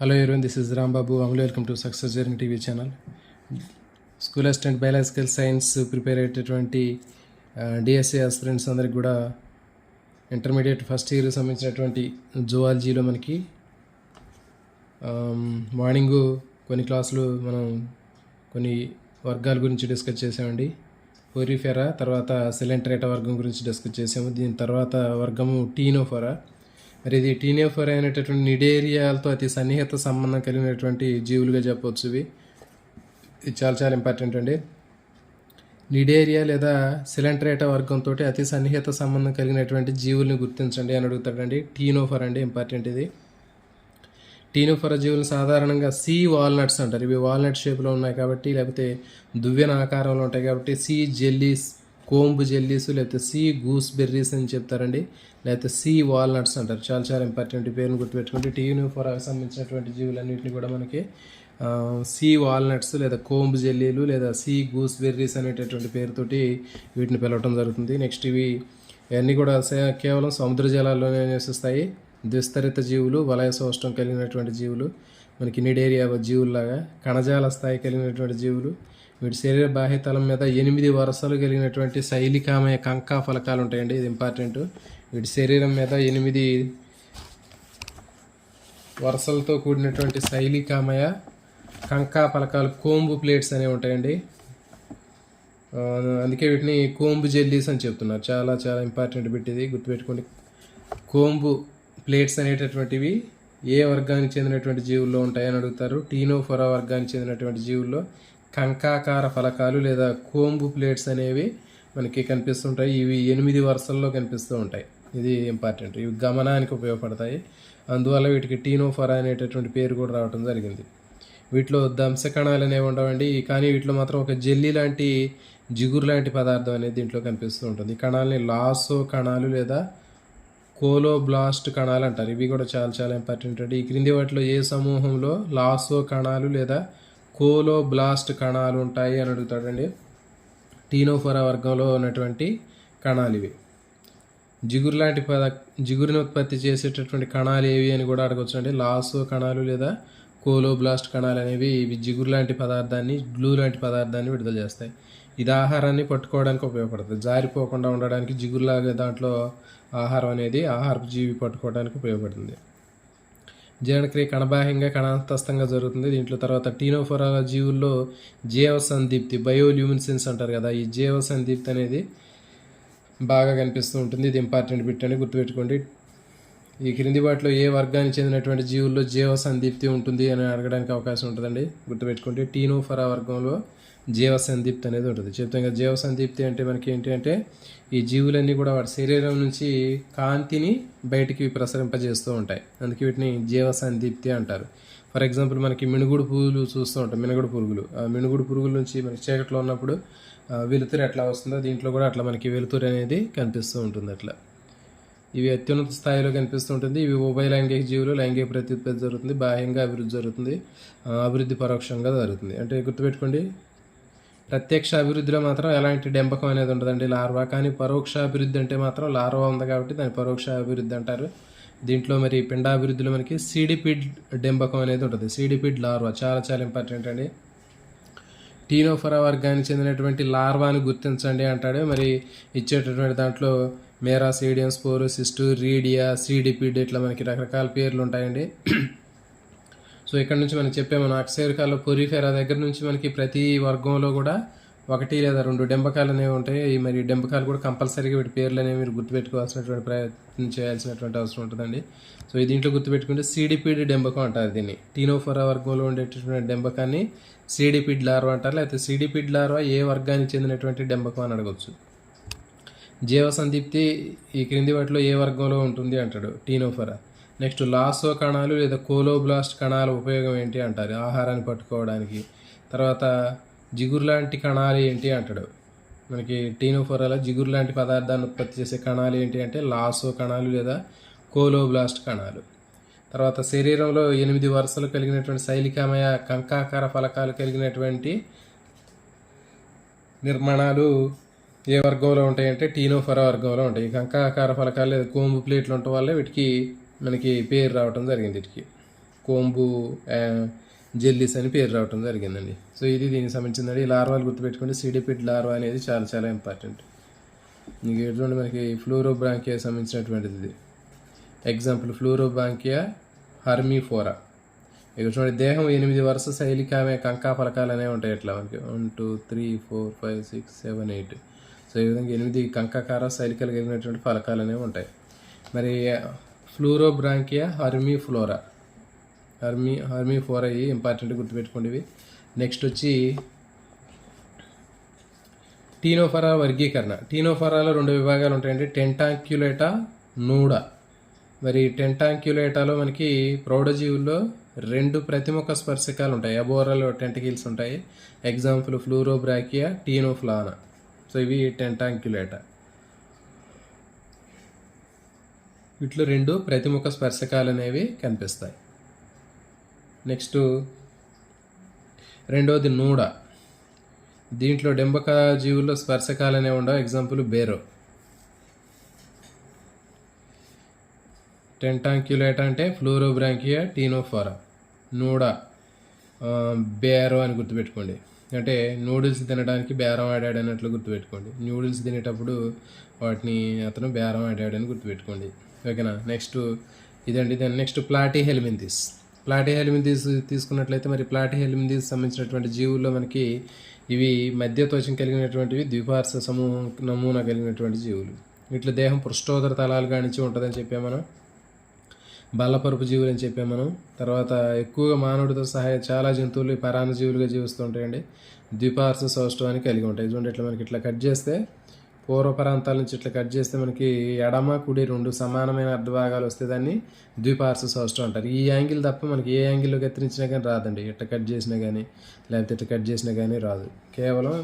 Hello everyone, this is Ram Babu. Welcome to Success Journey TV channel. School assistant biological science prepare అయ్యేటటువంటి DSA aspirants అందరికి కూడా intermediate first year సంబంధించినటువంటి జువాలజీలో మనకి morning కొన్ని క్లాసులు మనం కొన్ని వర్గాల గురించి డిస్కస్ చేసామండి. పోరిఫెరా, తర్వాత సిలెంట్రేటా వర్గం గురించి డిస్కస్ చేసాము. దీని తర్వాత వర్గము టీనోఫెరా. మరి ఇది టీనోఫెరా అనేటటువంటి నిడేరియాలతో అతి సన్నిహిత సంబంధం కలిగినటువంటి జీవులుగా చెప్పవచ్చు. ఇది చాలా చాలా ఇంపార్టెంట్ అండి. నిడేరియా లేదా సిలెంట్రేటా వర్గంతో అతి సన్నిహిత సంబంధం కలిగినటువంటి జీవుల్ని గుర్తించండి అని అడుగుతాడండి. టీనోఫెరా అండి, ఇంపార్టెంట్ ఇది. టీనోఫెరా జీవులు సాధారణంగా సీ వాల్నట్స్ అంటారు. ఇవి వాల్నట్ షేప్లో ఉన్నాయి కాబట్టి, లేకపోతే దువ్వెన ఆకారంలో ఉంటాయి కాబట్టి సీ జెల్లీస్, కోంబు జెల్లీస్, లేకపోతే సీ గూస్ బెర్రీస్ అని చెప్తారండి, లేకపోతే సీ వాల్నట్స్ అంటారు. చాలా చాలా ఇంపార్టెంట్ పేరుని గుర్తుపెట్టుకుంటే టీనోఫెరాకి సంబంధించినటువంటి జీవులన్నింటినీ కూడా మనకి సీ వాల్నట్స్ లేదా కోంబు జెల్లీలు లేదా సీ గూస్ బెర్రీస్ అనేటటువంటి పేరుతోటి వీటిని పిలవటం జరుగుతుంది. నెక్స్ట్ ఇవన్నీ కూడా కేవలం సముద్ర జలాల్లోనే నివసిస్తాయి. విస్తరిత జీవులు, వలయ సౌష్టం కలిగినటువంటి జీవులు, మనకి నిడేరియా జీవుల్లాగా కణజాల స్థాయి కలిగినటువంటి జీవులు. వీటి శరీర బాహ్యతలం మీద 8 వరసలు కలిగినటువంటి శైలికామయ కంకా ఫలకాలు ఉంటాయండి. ఇది ఇంపార్టెంట్. వీటి శరీరం మీద 8 వరసలతో కూడినటువంటి శైలికామయ కంకా ఫలకాలు, కోంబు ప్లేట్స్ అనేవి ఉంటాయండి. అందుకే వీటిని కోంబు జెల్లీస్ అని చెప్తున్నారు. చాలా చాలా ఇంపార్టెంట్ బిట్ ఇది, గుర్తుపెట్టుకోండి. కోంబు ప్లేట్స్ అనేటటువంటివి ఏ వర్గానికి చెందినటువంటి జీవుల్లో ఉంటాయని అడుగుతారు. టీనోఫెరా వర్గానికి చెందినటువంటి జీవుల్లో కంకాకార ఫలకాలు లేదా కోంబు ప్లేట్స్ అనేవి మనకి కనిపిస్తుంటాయి. ఇవి 8 వరుసల్లో కనిపిస్తూ ఉంటాయి. ఇది ఇంపార్టెంట్. ఇవి గమనానికి ఉపయోగపడతాయి. అందువల్ల వీటికి టీనోఫెరా అనేటటువంటి పేరు కూడా రావడం జరిగింది. వీటిలో దంశ కణాలు అనేవి ఉండవండి, కానీ వీటిలో మాత్రం ఒక జెల్లీ లాంటి, జిగురు లాంటి పదార్థం అనేది దీంట్లో కనిపిస్తూ ఉంటుంది. ఈ కణాలని లాసో కణాలు లేదా కోలోబ్లాస్ట్ కణాలు అంటారు. ఇవి కూడా చాలా చాలా ఇంపార్టెంట్ అండి. ఈ క్రింది వాటిలో ఏ సమూహంలో లాసో కణాలు లేదా కోలోబ్లాస్ట్ కణాలు ఉంటాయి అని అడుగుతాడండి. టీనోఫెరా వర్గంలో ఉన్నటువంటి కణాలు ఇవి. జిగురు లాంటి జిగురుని ఉత్పత్తి చేసేటటువంటి కణాలు ఏవి అని కూడా అడగవచ్చు అండి. లాసో కణాలు లేదా కోలోబ్లాస్ట్ కణాలు అనేవి ఇవి జిగురు లాంటి పదార్థాన్ని, గ్లూ లాంటి పదార్థాన్ని విడుదల చేస్తాయి. ఇది ఆహారాన్ని పట్టుకోవడానికి ఉపయోగపడుతుంది. జారిపోకుండా ఉండడానికి జిగురులాగా దాంట్లో ఆహారం అనేది ఆహారపు జీవి పట్టుకోవడానికి ఉపయోగపడుతుంది. జీర్ణక్రియ కణబాహ్యంగా కణాంతస్థంగా జరుగుతుంది. దీంట్లో తర్వాత టీనోఫెరా జీవుల్లో జీవసందీప్తి, బయోల్యూమినెసెన్స్ అంటారు కదా, ఈ జీవసందీప్తి అనేది బాగా కనిపిస్తూ ఉంటుంది. ఇది ఇంపార్టెంట్ బిట్ అని గుర్తుపెట్టుకోండి. ఈ క్రింది వాటిలో ఏ వర్గానికి చెందినటువంటి జీవుల్లో జీవసందీప్తి ఉంటుంది అని అడగడానికి అవకాశం ఉంటుందండి. గుర్తుపెట్టుకోండి, టీనోఫెరా వర్గంలో జీవసందీప్తి అనేది ఉంటుంది. చెప్తాం కదా, జీవసందీప్తి అంటే మనకి ఏంటి అంటే ఈ జీవులన్నీ కూడా వాటి శరీరం నుంచి కాంతిని బయటికి ప్రసరింపజేస్తూ ఉంటాయి. అందుకే వీటిని జీవసందీప్తి అంటారు. ఫర్ ఎగ్జాంపుల్ మనకి మినుగుడు పురుగులు చూస్తూ ఉంటాం. మినుగుడు పురుగులు, ఆ మినుగుడు పురుగుల నుంచి మనకి చీకట్లో ఉన్నప్పుడు వెలుతురు ఎట్లా వస్తుందో దీంట్లో కూడా అట్లా మనకి వెలుతురు అనేది కనిపిస్తూ ఉంటుంది. అట్లా ఇవి అత్యున్నత స్థాయిలో కనిపిస్తూ ఉంటుంది. ఇవి ఉభయలైంగిక జీవులు. లైంగిక ప్రత్యుత్పత్తి జరుగుతుంది, బాహ్యంగా అభివృద్ధి జరుగుతుంది, అభివృద్ధి పరోక్షంగా జరుగుతుంది. అంటే గుర్తుపెట్టుకోండి, ప్రత్యక్ష అభివృద్ధిలో మాత్రం ఎలాంటి డెంపకం అనేది ఉండదండి, లార్వా. కానీ పరోక్ష అభివృద్ధి అంటే మాత్రం లార్వా ఉంది కాబట్టి దాన్ని పరోక్ష అభివృద్ధి అంటారు. దీంట్లో మరి పిండాభివృద్ధిలో మనకి సీడిపిడ్ డెంపకం అనేది ఉంటుంది. సీడిపిడ్ లార్వా చాలా చాలా ఇంపార్టెంట్ అండి. టీనోఫెరా వర్గానికి చెందినటువంటి లార్వాని గుర్తించండి అంటాడు. మరి ఇచ్చేటటువంటి దాంట్లో మెరాసీడియం, స్పోరోసిస్ట్, రీడియా, సీడిపిడ్, ఇట్లా మనకి రకరకాల పేర్లు ఉంటాయండి. సో ఇక్కడ నుంచి మనం చెప్పాము, అక్సేరికాలో పోరిఫెరా దగ్గర నుంచి మనకి ప్రతి వర్గంలో కూడా 1 లేదా 2 డెంబకాలు అనేవి ఉంటాయి. మరి డెంబకాలు కూడా కంపల్సరీగా వీటి పేర్లు అనేవి మీరు గుర్తుపెట్టుకోవాల్సినటువంటి ప్రయత్నం చేయాల్సినటువంటి అవసరం ఉంటుందండి. సో దీంట్లో గుర్తుపెట్టుకుంటే సీడిపిడ్ డెంబకం అంటారు దీన్ని. టీనోఫెరా వర్గంలో ఉండేటటువంటి డెంబకాన్ని సీడిపిడ్ లార్వా అంటారు. లేకపోతే సీడిపిడ్ లార్వా ఏ వర్గానికి చెందినటువంటి డెంబకం అని అడగవచ్చు. జీవసందీప్తి ఈ క్రింది వాటిలో ఏ వర్గంలో ఉంటుంది అంటాడు టీనోఫెరా. నెక్స్ట్ లాసో కణాలు లేదా కోలోబ్లాస్ట్ కణాల ఉపయోగం ఏంటి అంటారు, ఆహారాన్ని పట్టుకోవడానికి. తర్వాత జిగురు లాంటి కణాలు ఏంటి అంటాడు. మనకి టీనోఫెరాలో జిగురు లాంటి పదార్థాన్ని ఉత్పత్తి చేసే కణాలు ఏంటి అంటే లాసో కణాలు లేదా కోలోబ్లాస్ట్ కణాలు. తర్వాత శరీరంలో 8 వరుసలు కలిగినటువంటి శైలికామయ కంకాకార ఫలకాలు కలిగినటువంటి నిర్మాణాలు ఏ వర్గంలో ఉంటాయంటే టీనోఫెరా వర్గంలో ఉంటాయి. కంకాకార ఫలకాలు లేదా కోంబు ప్లేట్లు ఉండటం వల్ల వీటికి మనకి పేరు రావడం జరిగింది. వీటికి కోంబు జెల్లీస్ అని పేరు రావడం జరిగిందండి. సో ఇది దీనికి సంబంధించిందండి. ఈ లార్వాలు గుర్తుపెట్టుకోండి. సిడిపిడ్ లార్వా అనేది చాలా చాలా ఇంపార్టెంట్. మీకు ఎటువంటి మనకి ఫ్లూరోబ్రాంకియా సంబంధించినటువంటిది ఇది. ఎగ్జాంపుల్ ఫ్లూరోబ్రాంకియా హర్మిఫోరా. ఇక్కడ చూడండి, దేహం 8 వరుస శైలికామే కంకా ఫలకాలు అనేవి ఉంటాయి. ఇట్లా మనకి 1 2 3 4 5 6 7 8. సో ఈ విధంగా 8 కంకాకార శైలికలు కలిగినటువంటి ఫలకాలు అనేవి ఉంటాయి. మరి ఫ్లూరోబ్రాంకియా హర్మిఫోరా ఇవి ఇంపార్టెంట్ గుర్తుపెట్టుకోండి ఇవి. నెక్స్ట్ వచ్చి టీనోఫరా వర్గీకరణ. టీనోఫరాలో 2 విభాగాలు ఉంటాయండి, టెంటాక్యులేటా, నూడా. మరి టెంటాక్యులేటాలో మనకి ప్రౌఢజీవుల్లో 2 ప్రతిముఖ స్పర్శకాలు ఉంటాయి. అబోరలో టెంటకిల్స్ ఉంటాయి. ఎగ్జాంపుల్ ఫ్లూరోబ్రాకియా, టీనోఫ్లానా. సో ఇవి టెంటాక్యులేటా. వీటిలో 2 ప్రతిముఖ స్పర్శకాలు అనేవి కనిపిస్తాయి. నెక్స్ట్ రెండవది నూడా. దీంట్లో డెంబక జీవుల్లో స్పర్శకాలు అనేవి ఉండవు. ఎగ్జాంపుల్ బేరో. టెంటాక్యులేటా అంటే ఫ్లూరోబ్రాంకియా, టీనోఫోరా. నూడా బేరో అని గుర్తుపెట్టుకోండి. అంటే నూడిల్స్ తినడానికి బేరం ఆడాడు అన్నట్లు గుర్తుపెట్టుకోండి. నూడిల్స్ తినేటప్పుడు వాటిని అతను బేరం ఆడాడని గుర్తుపెట్టుకోండి. ఓకేనా. నెక్స్ట్ ఇదండి. దాని నెక్స్ట్ ప్లాటిహెల్మింథిస్. ప్లాటిహెల్మింథిస్ తీసుకున్నట్లయితే మరి ప్లాటిహెల్మింథిస్ సంబంధించినటువంటి జీవుల్లో మనకి ఇవి మధ్య త్వచం కలిగినటువంటివి, ద్విపార్శ్వ సమూహం నమూనా కలిగినటువంటి జీవులు. వీటిలో దేహం పృష్ఠోదర తలాలు గానించి ఉంటుందని చెప్పాము మనం. బల్లపరుపు జీవులు అని చెప్పాము మనం. తర్వాత ఎక్కువగా మానవుడితో సహా చాలా జంతువులు పరాన్న జీవులుగా జీవిస్తూ ఉంటాయండి. ద్విపార్శ్వ సౌష్ఠవాన్ని కలిగి ఉంటాయి. చూడండి, ఇట్లా మనకి ఇట్లా కట్ చేస్తే, పూర్వ ప్రాంతాల నుంచి ఇట్లా కట్ చేస్తే మనకి ఎడమ కుడి 2 సమానమైన అర్ధభాగాలు వస్తే దాన్ని ద్విపార్శ్వ సౌష్ఠవం అంటారు. ఈ యాంగిల్ తప్ప మనకి ఏ యాంగిల్లో కత్తిరించినా కానీ రాదండి. ఇట్లా కట్ చేసినా కానీ లేకపోతే ఇట్లా కట్ చేసినా కానీ రాదు. కేవలం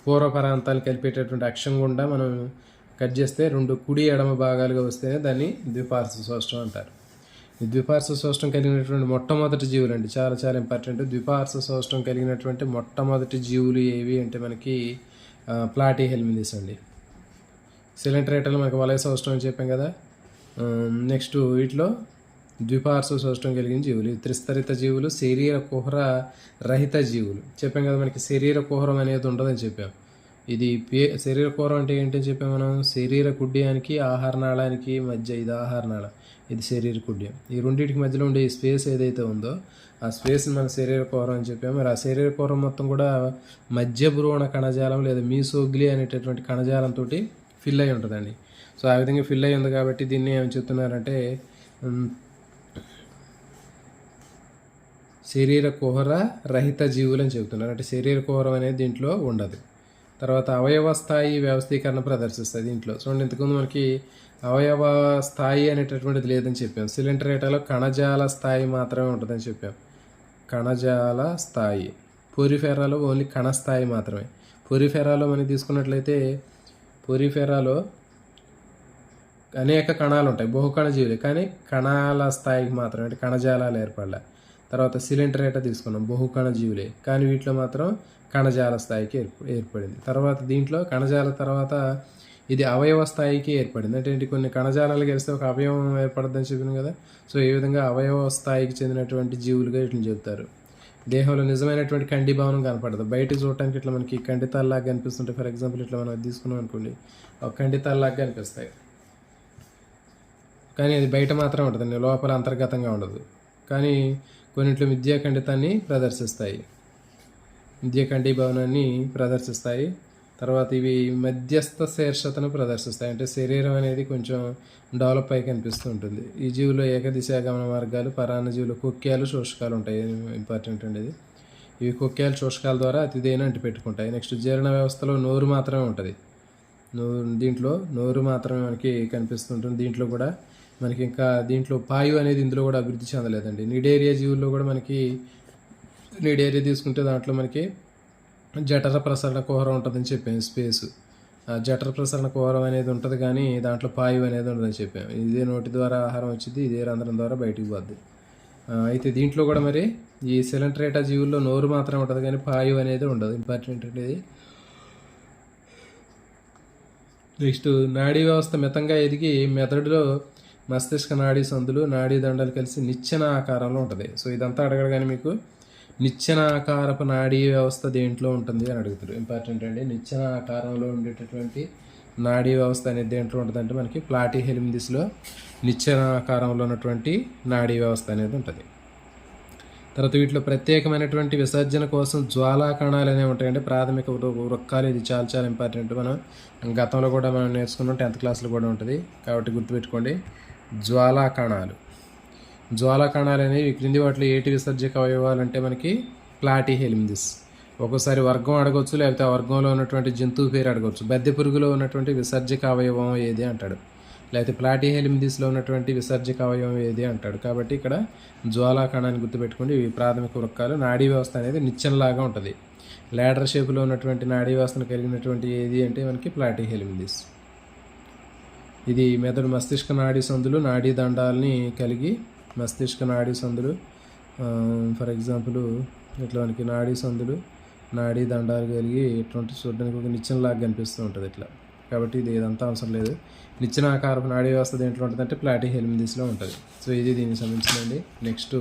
పూర్వ ప్రాంతాలు కలిపేటటువంటి అక్షం గుండా మనం కట్ చేస్తే 2 కుడి ఎడమ భాగాలుగా వస్తేనే దాన్ని ద్విపార్శ్వ సౌష్ఠవం అంటారు. ఈ ద్విపార్శ్వ సౌష్ఠవం కలిగినటువంటి మొట్టమొదటి జీవులు అండి, చాలా చాలా ఇంపార్టెంట్. ద్విపార్శ్వ సౌష్ఠవం కలిగినటువంటి మొట్టమొదటి జీవులు ఏవి అంటే మనకి ప్లాటిహెల్మింథిస్ అండి. సిలింట్రేటలు మనకి వలయ సౌష్ఠవం అని చెప్పాం కదా. నెక్స్ట్ వీటిలో ద్విపార్శ్వ సౌష్ఠవం కలిగిన జీవులు, త్రిస్తరిత జీవులు, శరీర కుహర రహిత జీవులు చెప్పాం కదా. మనకి శరీర కుహరం అనేది ఉండదని చెప్పాం. ఇది శరీర కుహరం అంటే ఏంటని చెప్పాం మనం. శరీర కుడ్యానికి ఆహార నాళానికి మధ్య ఇది ఆహార నాళం, ఇది శరీర కుడ్యం. ఈ రెండింటికి మధ్యలో ఉండే ఈ స్పేస్ ఏదైతే ఉందో ఆ స్పేస్ మన శరీర కుహరం అని చెప్పాము. మరి ఆ శరీర కుహరం మొత్తం కూడా మధ్య భ్రూణ కణజాలం లేదా మీసోగ్లి అనేటటువంటి కణజాలంతో ఫిల్ అయి ఉంటుందండి. సో ఆ విధంగా ఫిల్ అయి ఉంది కాబట్టి దీన్ని ఏమని చెప్తున్నారంటే శరీర కుహర రహిత జీవులు అని చెబుతున్నారు. అంటే శరీర కుహరం అనేది దీంట్లో ఉండదు. తర్వాత అవయవ స్థాయి వ్యవస్థీకరణ ప్రదర్శిస్తుంది దీంట్లో. చూడండి, ఇంతకుముందు మనకి అవయవ స్థాయి అనేటటువంటిది లేదని చెప్పాం. సిలింట్రేటాలో కణజాల స్థాయి మాత్రమే ఉంటుందని చెప్పాం. కణజాల స్థాయి. పొరిఫెరాలో ఓన్లీ కణస్థాయి మాత్రమే. పొరిఫెరాలో మనం తీసుకున్నట్లయితే పొరిఫెరాలో అనేక కణాలు ఉంటాయి, బహుకణ జీవులే, కానీ కణాల స్థాయికి మాత్రమే, అంటే కణజాలాలు ఏర్పడలే. తర్వాత సిలింట్రేటా తీసుకున్నాం, బహుకణ జీవులే, కానీ వీటిలో మాత్రం కణజాల స్థాయికి ఏర్పడింది. తర్వాత దీంట్లో కణజాల తర్వాత ఇది అవయవ స్థాయికి ఏర్పడింది. అంటే ఏంటి, కొన్ని కణజాలాలు కలిస్తే ఒక అవయవం ఏర్పడద్దని చెప్పినాం కదా. సో ఈ విధంగా అవయవ స్థాయికి చెందినటువంటి జీవులుగా వీటిని చెబుతారు. దేహంలో నిజమైనటువంటి కండి భావనం కనపడదు. బయటకు చూడటానికి ఇట్లా మనకి కండితాల్లాగా కనిపిస్తుంటాయి. ఫర్ ఎగ్జాంపుల్ ఇట్లా మనం తీసుకున్నాం అనుకోండి, ఒక కండితాల్లాగా కనిపిస్తాయి, కానీ అది బయట మాత్రం ఉంటుందండి, లోపల అంతర్గతంగా ఉండదు. కానీ కొన్నింటిలో విద్యాఖండితాన్ని ప్రదర్శిస్తాయి, విద్యాఖండీ భవనాన్ని ప్రదర్శిస్తాయి. తర్వాత ఇవి మధ్యస్థ శీర్షతను ప్రదర్శిస్తాయి, అంటే శరీరం అనేది కొంచెం డెవలప్ అయి కనిపిస్తూ ఉంటుంది. ఈ జీవులో ఏకదిశాగమన మార్గాలు, పరాన్న జీవులు కొక్యాలు, శోషకాలు ఉంటాయి. ఇంపార్టెంట్ అండి ఇది. ఇవి కొక్యాలు శోషకాల ద్వారా అతిథేన అంటి పెట్టుకుంటాయి. నెక్స్ట్ జీర్ణ వ్యవస్థలో నోరు మాత్రమే ఉంటుంది. దీంట్లో నోరు మాత్రమే మనకి కనిపిస్తుంటుంది. దీంట్లో కూడా మనకి ఇంకా దీంట్లో పాయు అనేది ఇందులో కూడా అభివృద్ధి చెందలేదండి. నిడేరియా జీవుల్లో కూడా మనకి నిడేరియా తీసుకుంటే దాంట్లో మనకి జఠర ప్రసరణ కుహరం ఉంటుందని చెప్పాము. స్పేసు జఠర ప్రసరణ కుహరం అనేది ఉంటుంది, కానీ దాంట్లో పాయు అనేది ఉంటుందని చెప్పాము. ఇదే నోటి ద్వారా ఆహారం వచ్చింది, ఇదే రంధ్రం ద్వారా బయటికి పోద్ది. అయితే దీంట్లో కూడా మరి ఈ సిలింట్రేటా జీవుల్లో నోరు మాత్రం ఉంటుంది, కానీ పాయు అనేది ఉండదు. ఇంపార్టెంట్ అనేది. నెక్స్ట్ నాడీ వ్యవస్థ మితంగా ఎదిగి మెదడులో మస్తిష్క నాడీ సందులు నాడీ దండాలు కలిసి నిచ్చెన ఆకారంలో ఉంటుంది. సో ఇదంతా అడగడు కానీ మీకు నిచ్చెన ఆకారపు నాడీ వ్యవస్థ దేంట్లో ఉంటుంది అని అడుగుతారు. ఇంపార్టెంట్ అండి. నిచ్చెన ఆకారంలో ఉండేటటువంటి నాడీ వ్యవస్థ అనేది దేంట్లో ఉంటుంది అంటే మనకి ప్లాటిహెల్మింథిస్లో నిచ్చెన ఆకారంలో ఉన్నటువంటి నాడీ వ్యవస్థ అనేది ఉంటుంది. తర్వాత వీటిలో ప్రత్యేకమైనటువంటి విసర్జన కోసం జ్వాలా కణాలు అనేవి ఉంటాయండి. ప్రాథమిక వృక్కాలు, ఇది చాలా చాలా ఇంపార్టెంట్. మనం గతంలో కూడా మనం నేర్చుకున్నాం, 10th క్లాస్లో కూడా ఉంటుంది కాబట్టి గుర్తుపెట్టుకోండి. జ్వాలా కణాలు అనేవి క్రింది వాటిలో ఏటి విసర్జక అవయవాలు అంటే మనకి ప్లాటిహెల్మింథిస్. ఒక్కోసారి వర్గం అడగవచ్చు, లేకపోతే ఆ వర్గంలో ఉన్నటువంటి జంతువు పేరు అడగవచ్చు. బెద్దె పురుగులో ఉన్నటువంటి విసర్జక అవయవం ఏది అంటాడు, లేకపోతే ప్లాటిహెల్మింథిస్లో ఉన్నటువంటి విసర్జక అవయవం ఏది అంటాడు. కాబట్టి ఇక్కడ జ్వాలా కణాన్ని గుర్తుపెట్టుకోండి. ఇవి ప్రాథమిక వృక్కాలు. నాడీ వ్యవస్థ అనేది నిచ్చెనలాగా ఉంటుంది. ల్యాడర్ షేపులో ఉన్నటువంటి నాడీ వ్యవస్థను కలిగినటువంటి ఏది అంటే మనకి ప్లాటిహెల్మింథిస్. ఇది మెదడు మస్తిష్క నాడీ సందులు నాడీ దండాలని కలిగి, మస్తిష్క నాడీ సందులు ఫర్ ఎగ్జాంపుల్ ఇట్లా మనకి నాడీ సందులు నాడీ దండాలు కలిగి ఇటువంటి చూడడానికి ఒక నిచ్చెనలాగా కనిపిస్తూ ఉంటుంది ఇట్లా. కాబట్టి ఇది ఇదంతా అవసరం లేదు. నిచ్చెన ఆకారపు నాడీ వ్యవస్థ దేంట్లో ఉంటుంది అంటే ప్లాటిహెల్మింథిస్లో ఉంటుంది. సో ఇది దీనికి సంబంధించిందండి. నెక్స్ట్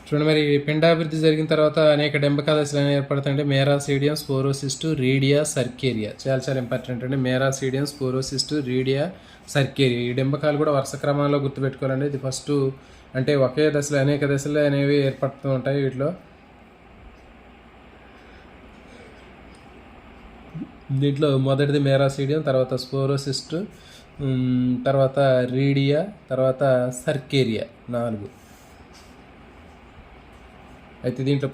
చూడండి, మరి పిండాభివృద్ధి జరిగిన తర్వాత అనేక డెంబకా దశలు అనేవి ఏర్పడతాయంటే మేరాసీడియం, స్పోరోసిస్టు, రీడియా, సర్కేరియా. చాలా చాలా ఇంపార్టెంట్ అండి. మేరాసీడియం, స్పోరోసిస్టు, రీడియా, సర్కేరియా. ఈ డెంబకాలు కూడా వరుస క్రమంలో గుర్తుపెట్టుకోవాలండి. ఇది ఫస్ట్ అంటే ఒకే దశలో అనేక దశలు అనేవి ఏర్పడుతూ ఉంటాయి. వీటిలో దీంట్లో మొదటిది మేరాసీడియం, తర్వాత స్పోరోసిస్టు, తర్వాత రీడియా, తర్వాత సర్కేరియా. 4. అయితే దీంట్లో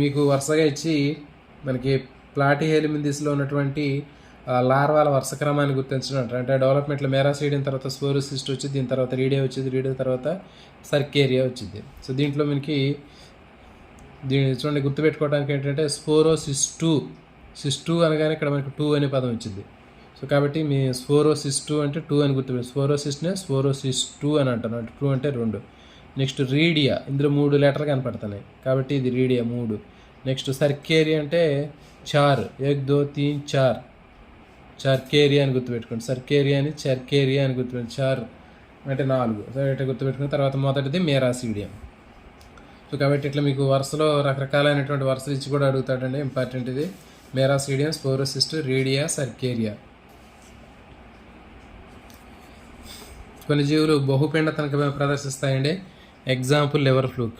మీకు వరుసగా ఇచ్చి మనకి ప్లాటిహెల్మింథిస్లో ఉన్నటువంటి లార్వాల వరుస క్రమాన్ని గుర్తించడం అంటారు. అంటే డెవలప్మెంట్లో మేరాసీడియం తర్వాత స్పోరోసిస్ట్ వచ్చింది, దీని తర్వాత రీడియా వచ్చింది, రీడియా తర్వాత సర్కేరియా వచ్చింది. సో దీంట్లో మనకి చూడండి గుర్తుపెట్టుకోవడానికి ఏంటంటే సిస్టు అనగానే ఇక్కడ మనకి 2 అనే పదం వచ్చింది. సో కాబట్టి మీ స్పోరోసిస్టు అంటే 2 అని గుర్తుపెట్టు. స్పోరోసిస్ట్నే స్పోరోసిస్టు అని అంటాను. అంటే 2 అంటే 2. నెక్స్ట్ రీడియా, ఇందులో 3 లెటర్లు కనపడుతున్నాయి కాబట్టి ఇది రీడియా 3. నెక్స్ట్ సర్కేరియా అంటే 4, 1 2 3 4, చర్కేరియా అని గుర్తుపెట్టుకోండి. సర్కేరియా అని చర్కేరియా అని గుర్తుపెట్టుకోండి. 4 అంటే 4. సో ఇట్లా గుర్తుపెట్టుకున్న తర్వాత మొదటిది మేరాసీడియం. సో కాబట్టి ఇట్లా మీకు వరుసలో రకరకాలైనటువంటి వరుసలు ఇచ్చి కూడా అడుగుతాడండి. ఇంపార్టెంట్ ఇది. Miracidium, sporocyst, redia, cercaria. కొన్ని జీవులు బహుపిండతను ప్రదర్శిస్తాయండి. Example liver fluke.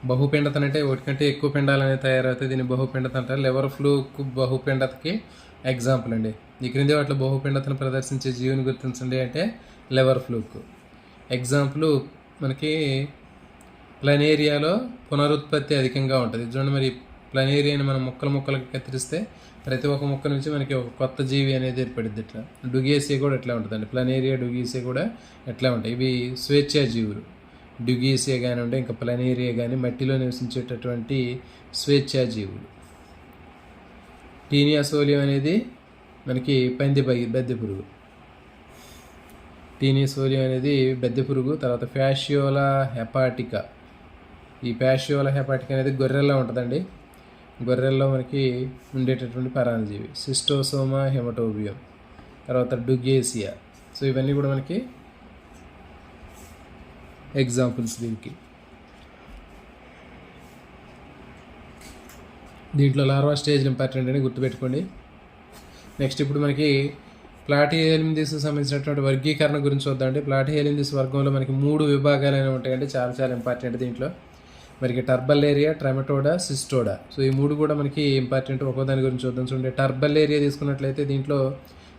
బహుపిండతన అంటే ఒకటి కంటే ఎక్కువ పిండాలు అనేవి తయారవుతాయి. దీన్ని బహుపిండత అంటారు. లివర్ ఫ్లూక్ బహుపిండతకి ఎగ్జాంపుల్ అండి. ఈ క్రింది వాటిలో బహుపిండతను ప్రదర్శించే జీవిని గుర్తించండి అంటే లివర్ ఫ్లూక్. ఎగ్జాంపుల్ మనకి ప్లనేరియాలో పునరుత్పత్తి అధికంగా ఉంటుంది. చూడండి, మరి ప్లనేరియాని మనం ముక్కలకి కత్తిరిస్తే ప్రతి ఒక్క మొక్క నుంచి మనకి ఒక కొత్త జీవి అనేది ఏర్పడుద్ది. ఇట్లా డుగేసియా కూడా ఎట్లా ఉంటుందండి. ప్లనేరియా, డుగేసియా కూడా ఎట్లా ఉంటాయి. ఇవి స్వేచ్ఛా జీవులు. డుగేసియా కానీ ఉంటాయి, ఇంకా ప్లనేరియా కానీ మట్టిలో నివసించేటటువంటి స్వేచ్ఛా జీవులు. టీనియాసోలియం అనేది మనకి బెద్దె పురుగు. టీనియాసోలియం అనేది బెద్దె పురుగు. తర్వాత ఫ్యాషియోలా హెపాటికా. ఈ ఫ్యాషియోలా హెపాటికా అనేది గొర్రెల్లో ఉంటుందండి. గొర్రెల్లో మనకి ఉండేటటువంటి పరాన్నజీవి. సిస్టోసోమా హెమటోబియం, తర్వాత డుగేసియా. సో ఇవన్నీ కూడా మనకి ఎగ్జాంపుల్స్ దీనికి. దీంట్లో లార్వా స్టేజ్లు ఇంపార్టెంట్ అని గుర్తుపెట్టుకోండి. నెక్స్ట్ ఇప్పుడు మనకి ప్లాటిహెల్మింథిస్ సంబంధించినటువంటి వర్గీకరణ గురించి చూద్దామండి. ప్లాటిహెల్మింథిస్ వర్గంలో మనకి 3 విభాగాలు అనేవి ఉంటాయండి. చాలా చాలా ఇంపార్టెంట్ దీంట్లో. మనకి టర్బల్లేరియా, ట్రెమటోడా, సిస్టోడా. సో ఈ 3 కూడా మనకి ఇంపార్టెంట్. ఒక్కో దాని గురించి చూద్దాం. చూడండి, టర్బల్లేరియా తీసుకున్నట్లయితే దీంట్లో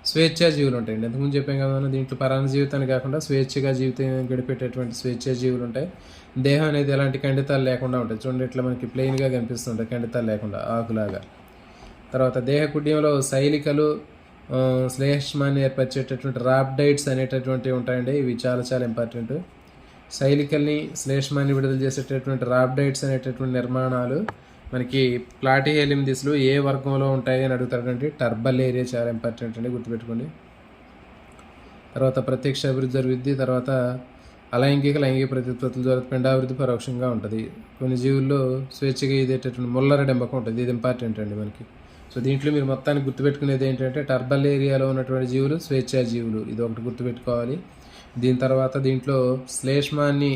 స్వేచ్ఛా జీవులు ఉంటాయండి. ఇంతకుముందు చెప్పాం కదా, దీంట్లో పరాన్న జీవితాన్ని కాకుండా స్వేచ్ఛగా జీవితం గడిపేటటువంటి స్వేచ్ఛా జీవులు ఉంటాయి. దేహం అనేది ఎలాంటి ఖండితాలు లేకుండా ఉంటాయి. చూడండి, ఇట్లా మనకి ప్లెయిన్గా కనిపిస్తుంటాయి, ఖండితాలు లేకుండా ఆకులాగా. తర్వాత దేహ కుడ్యంలో శైలికలు, శ్లేష్మాన్ని ఏర్పరిచేటటువంటి రాప్డైట్స్ అనేటటువంటివి ఉంటాయండి. ఇవి చాలా చాలా ఇంపార్టెంట్. శైలికల్ని శ్లేష్మాన్ని విడుదల చేసేటటువంటి రాబ్డైట్స్ అనేటటువంటి నిర్మాణాలు మనకి ప్లాటిహేలియం దిశలు ఏ వర్గంలో ఉంటాయి అని అడుగుతారంటే టర్బల్ ఏరియా చాలా ఇంపార్టెంట్ అండి, గుర్తుపెట్టుకోండి. తర్వాత ప్రత్యక్ష అభివృద్ధి జరుగుద్ది. తర్వాత లైంగిక ప్రత్యుత్పత్తుల ద్వారా పిండాభివృద్ధి పరోక్షంగా ఉంటుంది. కొన్ని జీవుల్లో స్వేచ్ఛగా ఇదేటటువంటి ముల్లర డెంబకం ఉంటుంది. ఇది ఇంపార్టెంట్ అండి మనకి. సో దీంట్లో మీరు మొత్తానికి గుర్తుపెట్టుకునేది ఏంటంటే టర్బల్ ఏరియాలో ఉన్నటువంటి జీవులు స్వేచ్ఛా జీవులు, ఇది ఒకటి గుర్తుపెట్టుకోవాలి. దీని తర్వాత దీంట్లో శ్లేష్మాన్ని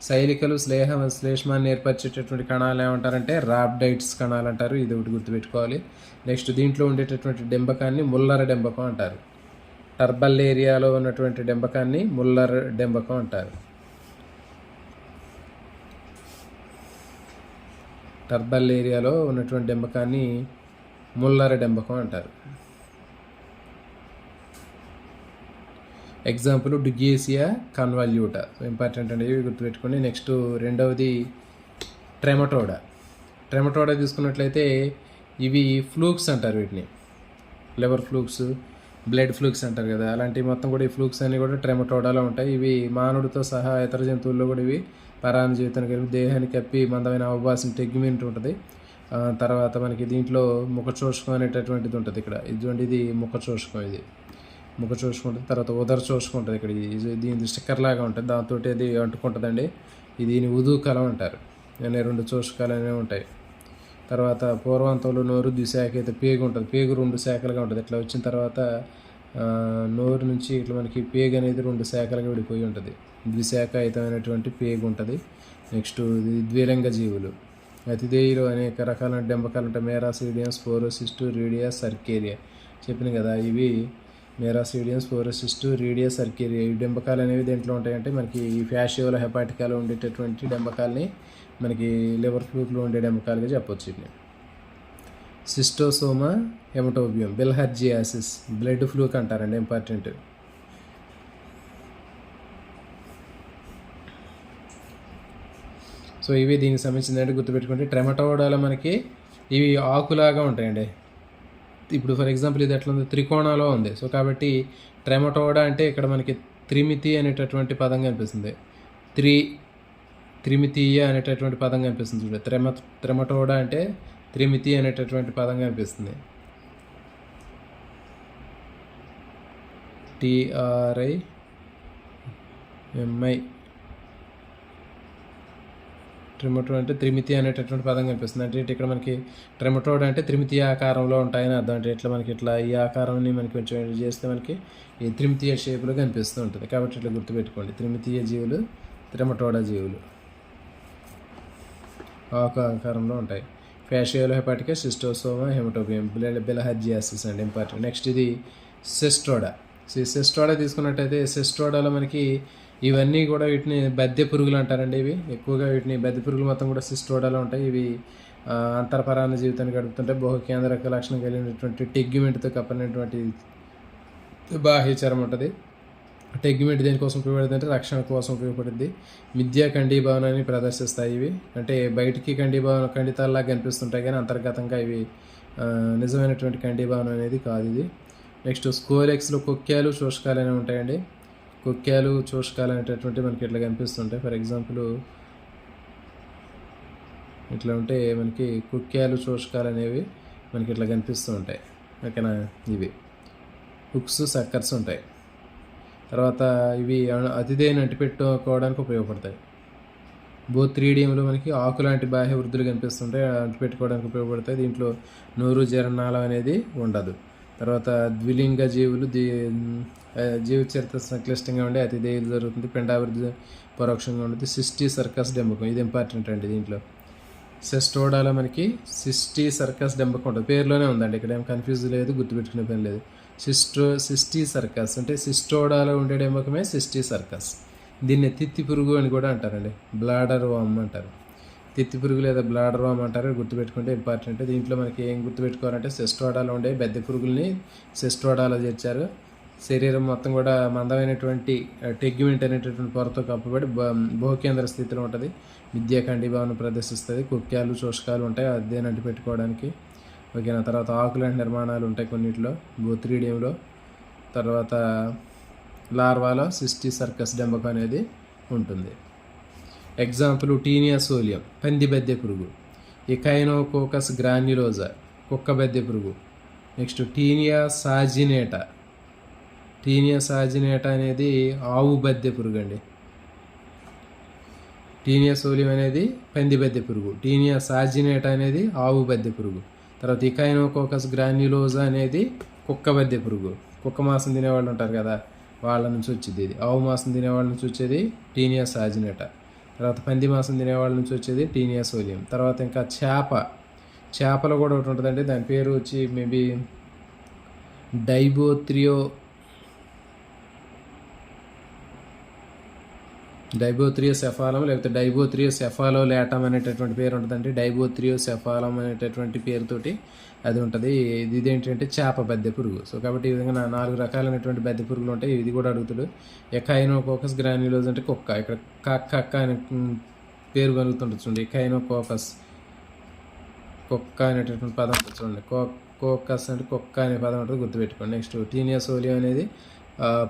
శైలికలు శ్లేష్మాన్ని ఏర్పరిచేటటువంటి కణాలు ఏమంటారంటే రాబ్డైట్స్ కణాలు అంటారు, ఇది ఒకటి గుర్తుపెట్టుకోవాలి. నెక్స్ట్ దీంట్లో ఉండేటటువంటి డెంబకాన్ని ముల్లర డెంబకం అంటారు. టర్బల్ ఏరియాలో ఉన్నటువంటి డెంబకాన్ని ముల్లర్ డెంబకం అంటారు. టర్బల్ ఏరియాలో ఉన్నటువంటి డెంబకాన్ని ముల్లర్ డెంబకం అంటారు. ఎగ్జాంపుల్ డుగేసియా కన్వాల్యూటా, ఇంపార్టెంట్ అండి, ఇవి గుర్తుపెట్టుకోండి. నెక్స్ట్ రెండవది ట్రెమటోడా తీసుకున్నట్లయితే ఇవి ఫ్లూక్స్ అంటారు, వీటిని లివర్ ఫ్లూక్స్, బ్లడ్ ఫ్లూక్స్ అంటారు కదా, అలాంటివి మొత్తం కూడా ఈ ఫ్లూక్స్ అన్నీ కూడా ట్రెమటోడాలో ఉంటాయి. ఇవి మానవుడితో సహా ఇతర జంతువుల్లో కూడా ఇవి పరాన్న జీవితానికి కలిపి దేహాన్ని కప్పి మందమైన అవభాసం టెగ్మెంట్ ఉంటుంది. తర్వాత మనకి దీంట్లో ముఖచోషకం అనేటటువంటిది ఉంటుంది. ఇక్కడ ఇది ముఖచోషకం, ఇది ముఖచోషకం ఉంటుంది. తర్వాత ఉదర చోషకం ఉంటుంది. ఇక్కడ దీని స్టిక్కర్ లాగా ఉంటుంది, దాంతో అది అంటుకుంటుందండి. దీని ఉదూకలం అంటారు. అనే 2 చోషకాలు అనేవి ఉంటాయి. తర్వాత పూర్వాంతంలో నోరు ద్విశాఖ అయితే పేగు ఉంటుంది. పేగు 2 శాఖలుగా ఉంటుంది. ఇట్లా వచ్చిన తర్వాత నోరు నుంచి ఇట్లా మనకి పేగు అనేది 2 శాఖలుగా విడిపోయి ఉంటుంది. ద్విశాఖాయుతమైనటువంటి పేగు ఉంటుంది. నెక్స్ట్ ద్విలింగ జీవులు. అతిథేయులు అనేక రకాల డెంబకాలు ఉంటాయి. మెరాసిడియం, స్పోరోసిస్ట్, రీడియా, సర్కేరియా చెప్పిన కదా. ఇవి మెరాసిడియం, స్పోరోసిస్ట్, రీడియా, సర్కేరియా ఈ డెంబకాలు అనేవి దేంట్లో ఉంటాయంటే మనకి ఈ ఫ్యాషియోలో హెపాటికాలో ఉండేటటువంటి డెంబకాలని మనకి లివర్ ఫ్లూక్లో ఉండే డెంబకాలుగా చెప్పొచ్చు. ఇది సిస్టోసోమా హెమటోబియం, బిల్హార్జియాసిస్, బ్లడ్ ఫ్లూక్ అంటారండి, ఇంపార్టెంట్. సో ఇవి దీనికి సంబంధించిందంటే గుర్తుపెట్టుకుంటే ట్రెమటోడాలో మనకి ఇవి ఆకులాగా ఉంటాయండి. ఇప్పుడు ఫర్ ఎగ్జాంపుల్ ఇది ఎట్లా ఉంది, త్రికోణాలో ఉంది. సో కాబట్టి ట్రెమటోడా అంటే ఇక్కడ మనకి త్రిమితి అనేటటువంటి పదం కనిపిస్తుంది. త్రిమితీయ అనేటటువంటి పదం కనిపిస్తుంది చూడండి. ట్రెమటోడా అంటే త్రిమితి అనేటటువంటి పదం కనిపిస్తుంది. TRIMI ట్రెమటోడ్ అంటే త్రిమితి అనేటటువంటి పదం కనిపిస్తుంది. అంటే ఇక్కడ మనకి ట్రెమటోడ్ అంటే త్రిమితీయ ఆకారంలో ఉంటాయని అర్థం. అంటే ఇట్లా మనకి ఇట్లా ఈ ఆకారాన్ని మనకి కొంచెం చేస్తే మనకి ఈ త్రిమితీయ షేప్లో కనిపిస్తూ ఉంటుంది. కాబట్టి ఇట్లా గుర్తుపెట్టుకోండి, త్రిమితీయ జీవులు ట్రెమటోడా జీవులు ఆకారంలో ఉంటాయి. ఫ్యాషియోలో హెపాటికా, సిస్టోసోమా హెమటోబియం, బిల్హార్జియాసిస్ అండి, ఇంపార్టెంట్. నెక్స్ట్ ఇది సిస్టోడా. సిస్టోడా తీసుకున్నట్టయితే సిస్టోడాలో మనకి ఇవన్నీ కూడా వీటిని బద్దె పురుగులు అంటారండి. ఇవి ఎక్కువగా వీటిని బద్దె పురుగులు మొత్తం కూడా సిస్టోడాలో ఉంటాయి. ఇవి అంతర్పరాన్న జీవితాన్ని గడుపుతుంటాయి. బహుకేంద్రక లక్షణం కలిగినటువంటి టెగ్మెంట్తో కప్పినటువంటి బాహ్యచరం ఉంటుంది. టెగ్మెంట్ దేనికోసం ఉపయోగపడుతుంది అంటే రక్షణ కోసం ఉపయోగపడుద్ది. మిథ్యా ఖండీభవనాన్ని ప్రదర్శిస్తాయి ఇవి. అంటే బయటికి ఖండితాల్లాగా కనిపిస్తుంటాయి కానీ అంతర్గతంగా ఇవి నిజమైనటువంటి ఖండీభవనం అనేది కాదు ఇది. నెక్స్ట్ స్కోలెక్స్లో కొక్యాలు శోషకాలు అనేవి ఉంటాయండి. కొక్యాలు శోషకాలు అనేటటువంటి మనకి ఇట్లా కనిపిస్తుంటాయి. ఫర్ ఎగ్జాంపుల్ ఇట్లా ఉంటే మనకి కొక్యాలు శోషకాలు అనేవి మనకి ఇట్లా కనిపిస్తూ ఉంటాయి. ఓకేనా, ఇవి హుక్స్ సక్కర్స్ ఉంటాయి. తర్వాత ఇవి అతిథేయని అంటిపెట్టుకోవడానికి ఉపయోగపడతాయి. బోత్రీడియంలో మనకి ఆకు లాంటి బాహ్య వృద్ధులు కనిపిస్తుంటాయి, అంటిపెట్టుకోవడానికి ఉపయోగపడతాయి. దీంట్లో నోరు జరణాలం అనేది ఉండదు. తర్వాత ద్విలింగ జీవులు జీవ చరిత్ర సంక్లిష్టంగా ఉండే అతిథేయులు జరుగుతుంది. పిండాభివృద్ధి పరోక్షంగా ఉంటుంది. సిస్టీ సర్కస్ డెంబకం, ఇది ఇంపార్టెంట్ అండి. దీంట్లో సిస్టోడాలో మనకి సిస్టీ సర్కస్ డెంబకం ఉంటుంది, పేరులోనే ఉందండి, ఇక్కడ ఏం కన్ఫ్యూజ్ లేదు, గుర్తుపెట్టుకునే పని లేదు. సిస్టీ సర్కస్ అంటే సిస్టోడాలో ఉండే డెంబకమే సిస్టీ సర్కస్. దీన్ని తిత్తి పురుగు అని కూడా అంటారండి, బ్లాడర్ వామ్ అంటారు. తిత్తి పురుగు లేదా బ్లాడర్ వామ్ అంటారు, గుర్తుపెట్టుకుంటే ఇంపార్టెంట్. దీంట్లో మనకి ఏం గుర్తుపెట్టుకోవాలంటే సిస్టోడాలో ఉండే బెద్ద పురుగుల్ని సిస్టోడాలో చేర్చారు. శరీరం మొత్తం కూడా మందమైనటువంటి టెగ్మెంట్ అనేటటువంటి పొరతో కప్పబడి బహుకేంద్ర స్థితిలో ఉంటుంది. విద్యా ఖండీభావన ప్రదర్శిస్తుంది. కుక్యాలు శోషకాలు ఉంటాయి అదేని అంటి పెట్టుకోవడానికి. ఓకేనా. తర్వాత ఆకులాంటి నిర్మాణాలు ఉంటాయి కొన్నిటిలో, బోత్రీడియంలో. తర్వాత లార్వాలో సిస్టీ సర్కస్ డెంబకం అనేది ఉంటుంది. ఎగ్జాంపుల్ టీనియా సోలియం పంది బెద్దె పురుగు, ఎకైనోకోకస్ గ్రాన్యులోజా కుక్క బెద్దె పురుగు. నెక్స్ట్ టీనియా సాజినేటా, టీనియా సాజినేటా అనేది ఆవు బెద్దె పురుగు అండి. టీనియా సోలియం అనేది పంది బెద్దె పురుగు, టీనియా సాజినేటా అనేది ఆవు బెద్దె పురుగు. తర్వాత ఎకైనోకోకస్ గ్రాన్యులోజా అనేది కుక్క బెద్దె పురుగు, కుక్క మాంసం తినేవాళ్ళు ఉంటారు కదా వాళ్ళ నుంచి వచ్చేది ఇది. ఆవు మాంసం తినేవాళ్ళ నుంచి వచ్చేది టీనియా సాజినేటా. తర్వాత పంది మాంసం తినేవాళ్ళ నుంచి వచ్చేది టీనియా సోలియం. తర్వాత ఇంకా చేపలు కూడా ఒకటి ఉంటుందండి, దాని పేరు వచ్చి మేబీ డైబోథ్రియోసెఫాలం లేకపోతే డైబోథ్రియోసెఫాలోలేటం అనేటటువంటి పేరు ఉంటుందండి. డైబోథ్రియోసెఫాలం అనేటటువంటి పేరుతోటి అది ఉంటుంది. ఇదేంటంటే చేప బెద్దె పురుగు. సో కాబట్టి ఈ విధంగా 4 రకాలైనటువంటి బెద్దె పురుగులు ఉంటాయి. ఇది కూడా అడుగుతాడు. ఎకైనోకోకస్ గ్రాన్యులోజ్ అంటే కుక్క, ఇక్కడ కక్క అనే పేరు కలుగుతుంటుంది చూడండి. ఎకైనోకోకస్ కుక్క అనేటటువంటి పదం ఉంటుంది చూడండి. కోకస్ అంటే కుక్క అనే పదం ఉంటుంది, గుర్తుపెట్టుకోండి. నెక్స్ట్ టీనియా సోలియం అనేది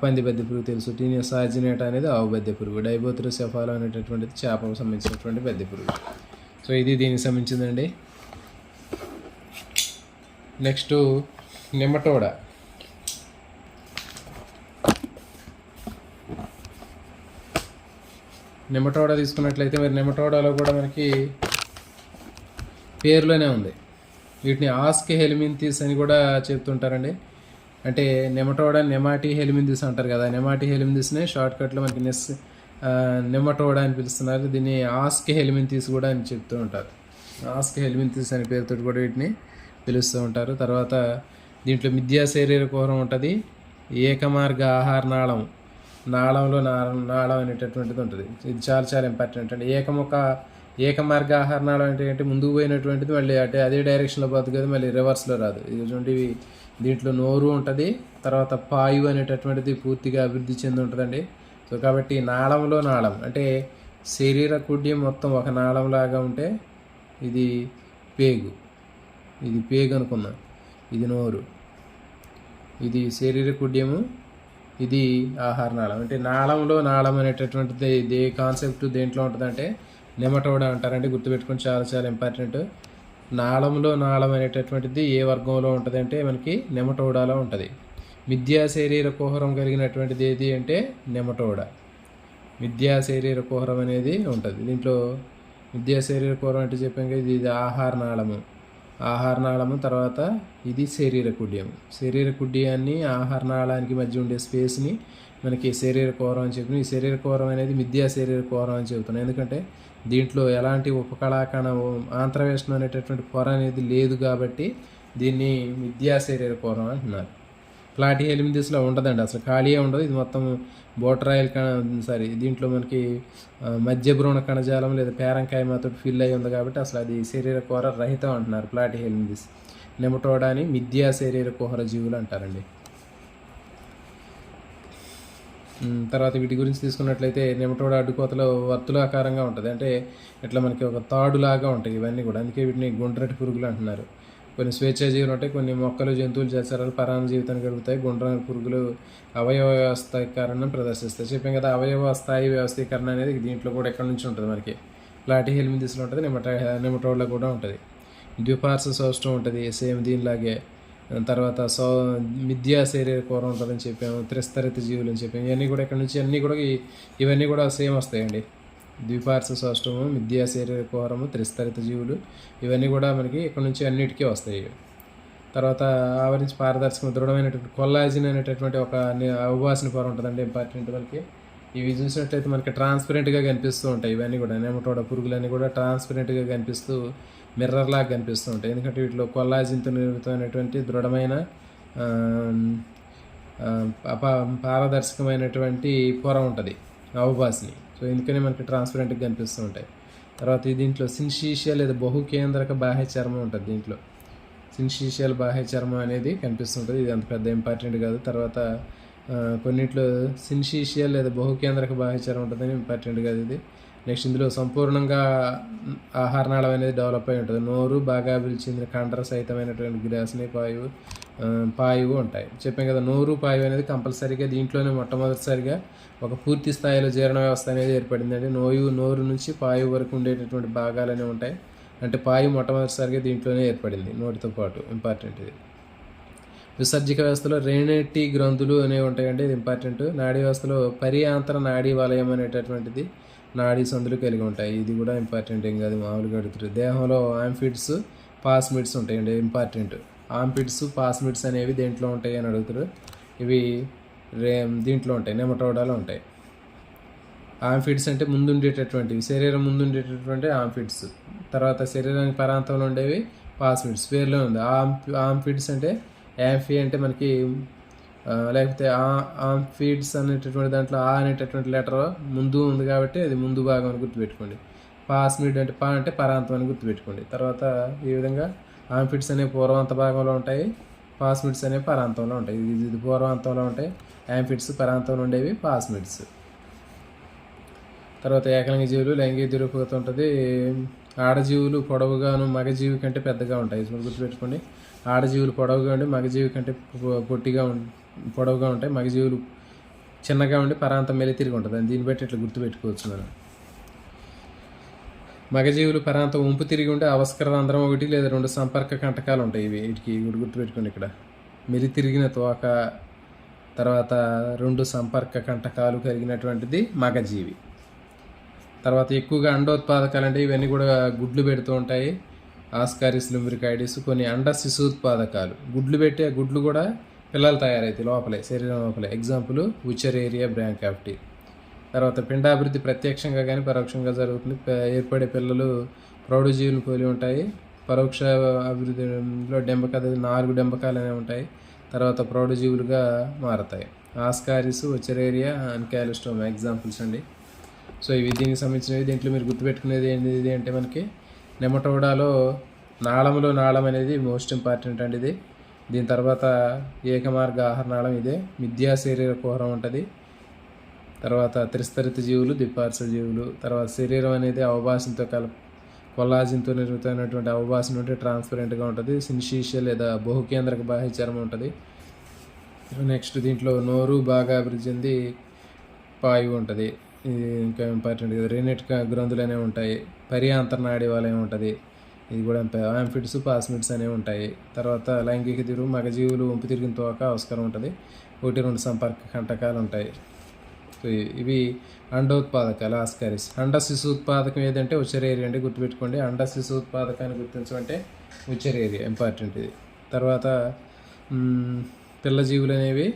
పంది బెద్దె పురుగు తెలుసు. టీనియా సాజినేటా అనేది ఆవు బెద్దె పురుగు. డైబోథ్రియోసెఫాలం అనేటటువంటిది చేపకు సంబంధించినటువంటి బెద్దె పురుగు. సో ఇది దీనికి సంబంధించిందండి. నెక్స్ట్ నెమటోడా. నెమటోడా తీసుకున్నట్లయితే మరి నెమటోడాలో కూడా మనకి పేరులోనే ఉంది. వీటిని ఆస్క్ హెల్మింథిస్ అని కూడా చెప్తుంటారండి. అంటే నెమటోడా నెమాటి హెల్మింథిస్ అంటారు కదా, నెమాటి హెల్మింథిస్నే షార్ట్కట్లో మనకి నెమటోడా అని పిలుస్తున్నారు. దీన్ని ఆస్క్ హెల్మింథిస్ కూడా అని చెప్తూ ఉంటారు. ఆస్క్ హెల్మింథిస్ అనే పేరుతో కూడా వీటిని పిలుస్తూ ఉంటారు. తర్వాత దీంట్లో మిథ్యా శరీర కుహరం ఉంటుంది. ఏకమార్గ ఆహార నాళంలో నాళం అనేటటువంటిది ఉంటుంది. ఇది చాలా చాలా ఇంపార్టెంట్ అండి. ఏకమార్గ ఆహార నాళం అంటే ఏంటి, ముందుకు పోయినటువంటిది మళ్ళీ అంటే అదే డైరెక్షన్లో పోతుంది కదా, మళ్ళీ రివర్స్లో రాదు. ఇటువంటి దీంట్లో నోరు ఉంటుంది. తర్వాత పాయు అనేటటువంటిది పూర్తిగా అభివృద్ధి చెంది ఉంటుందండి. సో కాబట్టి నాళంలో నాళం అంటే శరీర కుడ్యం మొత్తం ఒక నాళంలాగా ఉంటే ఇది పేగు అనుకుందాం. ఇది నోరు, ఇది శరీర కుడ్యము, ఇది ఆహార నాళం. అంటే నాళంలో నాళం అనేటటువంటిది ఇదే కాన్సెప్ట్ దేంట్లో ఉంటుందంటే నెమటోడా అంటారంటే గుర్తుపెట్టుకొని, చాలా చాలా ఇంపార్టెంట్. నాళంలో నాళం అనేటటువంటిది ఏ వర్గంలో ఉంటుంది అంటే మనకి నెమటోడాలో ఉంటుంది. మిథ్యా శరీర కుహరం కలిగినటువంటిది ఏది అంటే నెమటోడా. మిథ్యా శరీర కుహరం అనేది ఉంటుంది దీంట్లో. మిథ్యా శరీర కుహరం అంటే చెప్పాం కదా, ఇది ఆహార నాళము. తర్వాత ఇది శరీర కుడ్యం. శరీర కుడ్యాన్ని ఆహార నాళానికి మధ్య ఉండే స్పేస్ని మనకి శరీర కుహరం అని చెప్పిన. ఈ శరీర కుహరం అనేది మిథ్యా శరీర కుహరం అని చెబుతున్నాం. ఎందుకంటే దీంట్లో ఎలాంటి ఉపకళాకణ ఆంత్రవేషణం అనేటటువంటి పొర అనేది లేదు కాబట్టి దీన్ని మిథ్యా శరీర కుహరం అంటున్నారు. ప్లాటి హెల్మింథిస్లో ఉండదండి, అసలు ఖాళీయే ఉండదు. ఇది మొత్తం బోటరాయిల్ దీంట్లో మనకి మధ్య భ్రూణ కణజాలం లేదా పేరంకాయమాతో ఫిల్ అయి ఉంది కాబట్టి అసలు అది శరీర కుహర రహితం అంటున్నారు ప్లాటి హెల్మింథిస్. నెమటోడాని మిథ్యా శరీర కుహర జీవులు అంటారండి. తర్వాత వీటి గురించి తీసుకున్నట్లయితే నెమటోడా అడ్డుకోతలో వర్తులాకారంగా ఉంటుంది. అంటే ఇట్లా మనకి ఒక తాడులాగా ఉంటాయి ఇవన్నీ కూడా, అందుకే వీటిని గుండ్రటి పురుగులు అంటున్నారు. కొన్ని స్వేచ్ఛాజీవులు ఉంటాయి, కొన్ని మొక్కలు, జంతువులు, జలచరాలు పరాణ జీవితాన్ని గడుపుతాయి. గుండ్రటి పురుగులు అవయవ వ్యవస్థీకరణను ప్రదర్శిస్తాయి. చెప్పాం కదా, అవయవ స్థాయి వ్యవస్థీకరణ అనేది దీంట్లో కూడా ఎక్కడి నుంచి ఉంటుంది మనకి. ప్లాటి హెల్మింథిస్లో ఉంటుంది, నెమటోడ్లో కూడా ఉంటుంది. ద్విపార్శ్వ సౌష్టం ఉంటుంది సేమ్ దీనిలాగే. తర్వాత మిథ్యా శరీర కుహరం ఉంటుందని చెప్పాము. త్రిస్తరిత జీవులు అని చెప్పాము. ఇవన్నీ కూడా ఇక్కడ నుంచి ఇవన్నీ కూడా సేమ్ వస్తాయండి. ద్విపార్శ్వ సౌష్టము, మిథ్యా శరీర కుహరము, త్రిస్తరిత జీవులు ఇవన్నీ కూడా మనకి ఇక్కడ నుంచి అన్నిటికీ వస్తాయి. తర్వాత ఆవరించి పారదర్శకం దృఢమైనటువంటి కొల్లాజిన్ అనేటటువంటి ఒక అవభాసన పొర ఉంటుందండి, ఇంపార్టెంట్ మనకి. ఇవి చూసినట్లయితే మనకి ట్రాన్స్పరెంట్గా కనిపిస్తూ ఉంటాయి. ఇవన్నీ కూడా నెమటోడా పురుగులన్నీ కూడా ట్రాన్స్పరెంట్గా కనిపిస్తూ మిర్రర్ లాగా కనిపిస్తూ ఉంటాయి. ఎందుకంటే వీటిలో కొల్లాజిన్తో నిర్మితమైనటువంటి దృఢమైన పారదర్శకమైనటువంటి పొర ఉంటుంది అవభాసిని. సో ఎందుకని మనకి ట్రాన్స్పరెంట్గా కనిపిస్తూ ఉంటాయి. తర్వాత దీంట్లో సిన్షీషియల్ లేదా బహుకేంద్రక బాహ్య చర్మం ఉంటుంది. దీంట్లో సిన్షీషియల్ బాహ్య చర్మం అనేది కనిపిస్తుంటుంది. ఇది అంత పెద్ద ఇంపార్టెంట్ కాదు. తర్వాత కొన్నిట్లో సిన్షీషియల్ లేదా బహుకేంద్రక బాహ్య చర్మం ఉంటుందని ఇంపార్టెంట్ కాదు ఇది. నెక్స్ట్ ఇందులో సంపూర్ణంగా ఆహార నాళం అనేది డెవలప్ అయి ఉంటుంది. నోరు బాగా అభివృద్ధి చెందిన కండర సహితమైనటువంటి గ్రాసనీ పాయువు పాయువు ఉంటాయి. చెప్పాం కదా, నోరు పాయువు అనేది కంపల్సరీగా దీంట్లోనే మొట్టమొదటిసారిగా ఒక పూర్తి స్థాయిలో జీర్ణ వ్యవస్థ అనేది ఏర్పడిందండి. నోరు నుంచి పాయువు వరకు ఉండేటటువంటి భాగాలు అనేవి ఉంటాయి. అంటే పాయువు మొట్టమొదటిసారిగా దీంట్లోనే ఏర్పడింది నోటితో పాటు. ఇంపార్టెంట్ ఇది. విసర్జిక వ్యవస్థలో రేణేటి గ్రంథులు అనేవి ఉంటాయండి, ఇది ఇంపార్టెంట్. నాడీ వ్యవస్థలో పరియాంతర నాడీ వలయం అనేటటువంటిది నాడీ సందులు కలిగి ఉంటాయి, ఇది కూడా ఇంపార్టెంట్. ఏం కాదు, మామూలుగా అడుగుతారు. దేహంలో ఆంఫిడ్స్ పాస్మిడ్స్ ఉంటాయండి, ఇంపార్టెంట్. ఆంఫిడ్స్ పాస్మిడ్స్ అనేవి దేంట్లో ఉంటాయి అని అడుగుతారు. ఇవి దీంట్లో ఉంటాయి, నెమటోడాలో ఉంటాయి. ఆంఫిడ్స్ అంటే ముందుండేటటువంటివి, శరీరం ముందుండేటటువంటి ఆంఫిడ్స్. తర్వాత శరీరానికి పరాంతంలో ఉండేవి పాస్మిడ్స్, పేర్లో ఉంది. ఆంఫిడ్స్ అంటే యాంఫీ అంటే మనకి లేకపోతే ఆంఫిడ్స్ అనేటటువంటి దాంట్లో ఆ అనేటటువంటి లెటర్ ముందు ఉంది కాబట్టి అది ముందు భాగం అని గుర్తుపెట్టుకోండి. పాస్మిడ్ అంటే పా అంటే పరాంతం అని గుర్తుపెట్టుకోండి. తర్వాత ఈ విధంగా ఆంఫిడ్స్ అనేవి పూర్వాంత భాగంలో ఉంటాయి, పాస్మిడ్స్ అనేవి పరాంతంలో ఉంటాయి. ఇది పూర్వాంతంలో ఉంటాయి యాంఫిడ్స్, పరాంతంలో ఉండేవి పాస్మిడ్స్. తర్వాత ఏకలింగ జీవులు లైంగిక దురుపగత ఉంటుంది. ఆడజీవులు పొడవుగాను మగజీవి కంటే పెద్దగా ఉంటాయి, గుర్తుపెట్టుకోండి. ఆడజీవులు పొడవుగా ఉండి మగజీవి కంటే పొడవుగా ఉంటాయి. మగజీవులు చిన్నగా ఉండి పరాంతం మేలే తిరిగి ఉంటుంది. దీన్ని బట్టి ఇట్లా గుర్తుపెట్టుకోవచ్చు మనం. మగజీవులు పరాంతం ఉంపు తిరిగి ఉంటే అవస్కర రంధ్రం 1 లేదా 2 సంపర్క కంటకాలు ఉంటాయి. వీటికి గుర్తుపెట్టుకోండి. ఇక్కడ మెలి తిరిగిన తోక, తర్వాత 2 సంపర్క కంటకాలు కలిగినటువంటిది మగజీవి. తర్వాత ఎక్కువగా అండోత్పాదకాలు అంటే ఇవన్నీ కూడా గుడ్లు పెడుతూ ఉంటాయి. ఆస్కారిస్ లుంబ్రికాయిడిస్, కొన్ని అండ శిశుత్పాదకాలు గుడ్లు పెట్టి ఆ గుడ్లు కూడా పిల్లలు తయారవుతాయి లోపలే, శరీరం లోపలే. ఎగ్జాంపుల్ ఉచెరేరియా బ్రాంకాప్టి. తర్వాత పిండాభివృద్ధి ప్రత్యక్షంగా కానీ పరోక్షంగా జరుగుతుంది. ఏర్పడే పిల్లలు ప్రౌఢజీవులు పోలి ఉంటాయి. పరోక్ష అభివృద్ధిలో 4 డెంబకాలు అనేవి ఉంటాయి. తర్వాత ప్రౌఢజీవులుగా మారతాయి. ఆస్కారిస్, ఉచెరేరియా, అన్కాలిస్టోమా ఎగ్జాంపుల్స్ అండి. సో ఇవి దీనికి సంబంధించినవి. దీంట్లో మీరు గుర్తుపెట్టుకునేది ఏంటి అంటే మనకి నెమటోడాలో నాళంలో నాళం అనేది మోస్ట్ ఇంపార్టెంట్ అండి ఇది. దీని తర్వాత ఏకమార్గ ఆహార నాళం ఇదే. మిథ్యా శరీర కుహరం ఉంటుంది. తర్వాత త్రిస్తరిత జీవులు, ద్విపార్శ్వ జీవులు. తర్వాత శరీరం అనేది అవభాసంతో కొల్లాజిన్తో నిర్మితమైనటువంటి అవభాసం ఉంటే ట్రాన్స్పరెంట్గా ఉంటుంది. సిన్షీషియల్ లేదా బహుకేంద్రక బాహ్య చర్మం ఉంటుంది. నెక్స్ట్ దీంట్లో నోరు బాగా అభివృద్ధి చెంది పాయువు ఉంటుంది, ఇది ఇంకా ఇంపార్టెంట్ కదా. రేనెట్ గ్రంథులు అనేవి ఉంటాయి. పరియాంతర నాడీ వలయం ఉంటుంది, ఇది కూడా ఆంఫిడ్స్ పాస్మిడ్స్ అనేవి ఉంటాయి. తర్వాత లైంగిక తిరుగు మగజీవులు ఉంపు తిరిగిన తోక అవసరం ఉంటుంది. 1-2 సంపర్క కంటకాలు ఉంటాయి. సో ఇవి అండోత్పాదకాలు ఆస్కారిస్. అండ శిశుత్పాదకం ఏదంటే ఉచెరేరియా అండి, గుర్తుపెట్టుకోండి. అండ శిశుత్పాదకాన్ని గుర్తించమంటే ఉచెరేరియా ఇంపార్టెంట్ ఇది. తర్వాత పిల్ల జీవులు అనేవి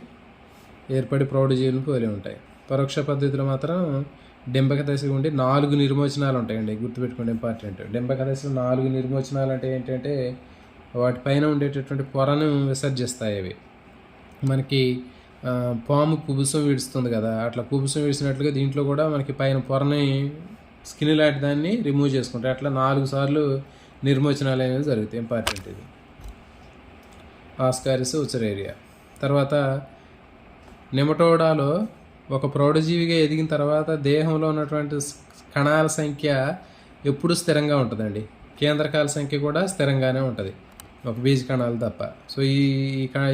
ఏర్పడి ప్రౌఢజీవులను పోలి ఉంటాయి. పరోక్ష పద్ధతిలో మాత్రం డెంబక దశ ఉండి 4 నిర్మోచనాలు ఉంటాయండి, గుర్తుపెట్టుకోండి ఇంపార్టెంట్. డెంబక దశలో 4 నిర్మోచనాలు అంటే ఏంటంటే వాటిపైన ఉండేటటువంటి పొరను విసర్జిస్తాయి అవి. మనకి పాము కుబుసం విడుస్తుంది కదా, అట్లా కుబుసం విడిచినట్లుగా దీంట్లో కూడా మనకి పైన పొరని స్కిన్ లాంటి దాన్ని రిమూవ్ చేసుకుంటాయి. అట్లా 4 సార్లు నిర్మోచనాలు అనేవి జరుగుతాయి, ఇంపార్టెంట్ ఇది. ఆస్కారిస్, ఉచెరేరియా. తర్వాత నెమటోడాలో ఒక ప్రౌఢజీవిగా ఎదిగిన తర్వాత దేహంలో ఉన్నటువంటి కణాల సంఖ్య ఎప్పుడు స్థిరంగా ఉంటుందండి. కేంద్రకాల సంఖ్య కూడా స్థిరంగానే ఉంటుంది, ఒక బీజ కణాలు తప్ప. సో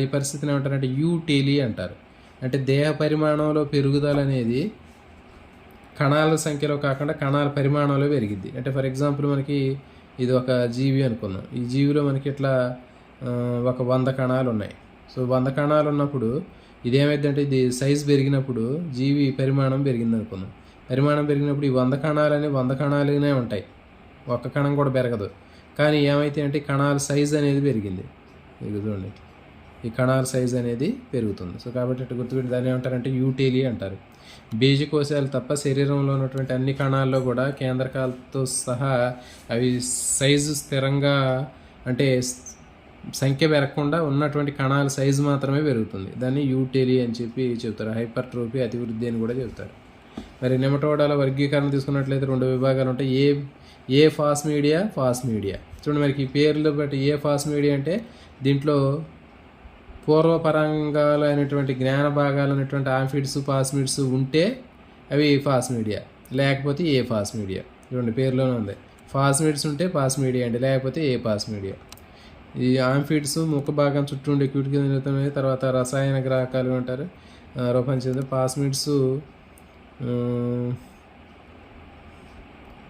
ఈ పరిస్థితిని ఏమంటారంటే యూటేలి అంటారు. అంటే దేహ పరిమాణంలో పెరుగుదల అనేది కణాల సంఖ్యలో కాకుండా కణాల పరిమాణంలో పెరిగిద్ది. అంటే ఫర్ ఎగ్జాంపుల్ మనకి ఇది ఒక జీవి అనుకుందాం. ఈ జీవిలో మనకి ఇట్లా ఒక 100 కణాలు ఉన్నాయి. సో 100 కణాలు ఉన్నప్పుడు ఇదేమైందంటే ఇది సైజు పెరిగినప్పుడు జీవి పరిమాణం పెరిగింది అనుకుందాం. పరిమాణం పెరిగినప్పుడు ఈ 100 కణాలని 100 కణాలుగానే ఉంటాయి, ఒక్క కణం కూడా పెరగదు. కానీ ఏమైతే అంటే కణాల సైజు అనేది పెరిగింది. ఇది చూడండి, ఈ కణాల సైజు అనేది పెరుగుతుంది. సో కాబట్టి ఇట్లా గుర్తుపెట్టి దాన్ని ఏమంటారంటే యూటేలి అంటారు. బీజకోశాలు తప్ప శరీరంలో ఉన్నటువంటి అన్ని కణాల్లో కూడా కేంద్రకాలతో సహా అవి సైజు స్థిరంగా, అంటే సంఖ్య పెరగకుండా ఉన్నటువంటి కణాల సైజు మాత్రమే పెరుగుతుంది. దాన్ని యూటేలి అని చెప్పి చెప్తారు. హైపర్ట్రోఫీ, అతివృద్ధి అని కూడా చెప్తారు. మరి నెమటోడాల వర్గీకరణ తీసుకున్నట్లయితే 2 విభాగాలు ఉంటాయి. ఏ ఫాస్ మీడియా, ఫాస్ మీడియా. చూడండి మనకి ఈ పేర్లు బట్టి ఏ ఫాస్ మీడియా అంటే దీంట్లో పూర్వపరంగాలు అయినటువంటి జ్ఞాన భాగాలు అనేటువంటి ఆంఫిడ్స్, పాస్మిడ్స్ ఉంటే అవి ఫాస్ మీడియా, లేకపోతే ఏ ఫాస్ మీడియా. చూడండి పేర్లోనే ఉంది, ఫాస్మిడ్స్ ఉంటే పాస్ మీడియా అండి, లేకపోతే ఏ పాస్ మీడియా. ఈ ఆంఫిడ్స్ ముఖ భాగం చుట్టూ ఉండే క్యూటికల్ నిలుతున్నాయి. తర్వాత రసాయన గ్రాహకాలు అంటారు రూపం చెంది